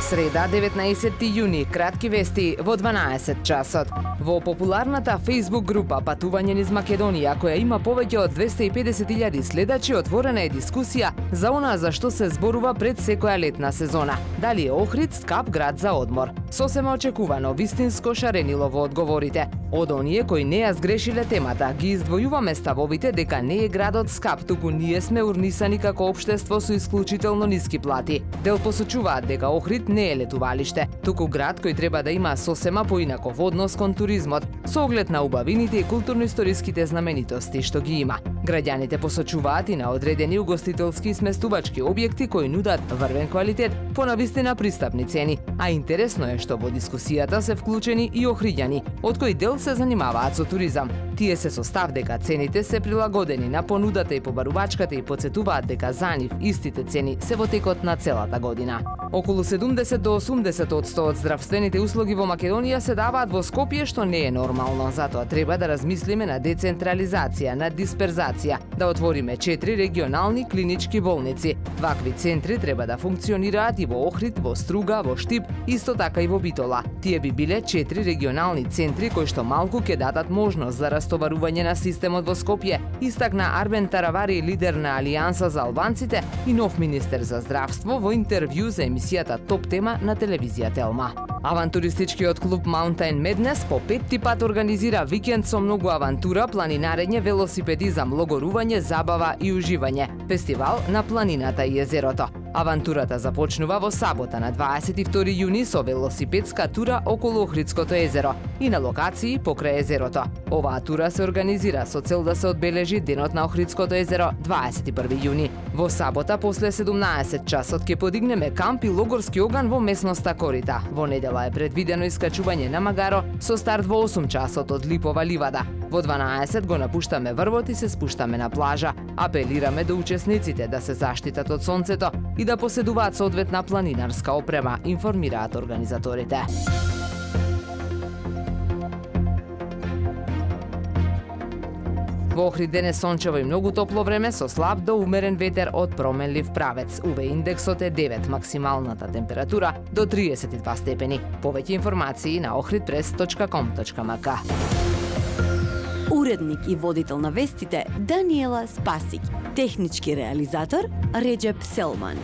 Среда, 19 јуни, кратки вести во 12 часот. Во популарната Facebook група Патување низ Македонија, која има повеќе од 250.000 следачи, отворена е дискусија за она за што се зборува пред секоја летна сезона. Дали е Охрид скап град за одмор? Сосема очекувано, вистинско шаренило во одговорите. Од оние кои не ја сгрешиле темата, ги издвојуваме ставовите дека не е градот скап, туку ние сме урнисани како општество со исклучително ниски плати. Дел посочуваат дека Охрид не е летувалиште, туку град кој треба да има сосема поинаков однос кон туризмот, со оглед на убавините и културно-историските знаменитости што ги има. Граѓаните посочуваат и на одредени угостителски и сместувачки објекти кои нудат врвен квалитет по навистина пристапни цени, а интересно е што во дискусијата се вклучени и охриѓани, од кои дел се занимаваат со туризам. Тие се со став дека цените се прилагодени на понудата и побарувачката и подсетуваат дека за нив истите цени се во текот на целата година. Околу 70 до 80% од здравствените услуги во Македонија се даваат во Скопје, што не е нормално. Затоа треба да размислиме на децентрализација, на дисперзација, да отвориме 4 регионални клинички болници. Вакви центри треба да функционираат и во Охрид, во Струга, во Штип, исто така и во Битола. Тие би биле 4 регионални центри кои што малку ќе дадат можност за растоварување на системот во Скопје, истакна Арбен Таравари, лидер на Алијанса за албанците и нов министер за здравство во интервју за емисијата Топ тема на телевизија Телма. Авантуристичкиот клуб Mountain Madness по петти пат организира викенд со многу авантура, планинарење, велосипедизам, логорување, забава и уживање. Фестивал на планината и езерото. Авантурата започнува во сабота на 22 јуни со велосипедска тура околу Охридското езеро и на локации покрај езерото. Оваа тура се организира со цел да се одбележи денот на Охридското езеро 21 јуни. Во сабота после 17 часот ќе подигнеме камп и логорски оган во месноста Корита. Во недела е предвидено искачување на Магаро со старт во 8 часот од Липова ливада. Во 12 го напуштаме врвот и се спуштаме на плажа. Апелираме до учесниците да се заштитат од сонцето и да поседуваат соодветна планинарска опрема, информираат организаторите. Во Охрид денес сончево и многу топло време со слаб до умерен ветер од променлив правец. УВ индексот е 9, максималната температура до 32 степени. Повеќе информации на ohridpress.com.mk. Уредник и водител на вестите Даниела Спасик. Технички реализатор Реджеп Селман.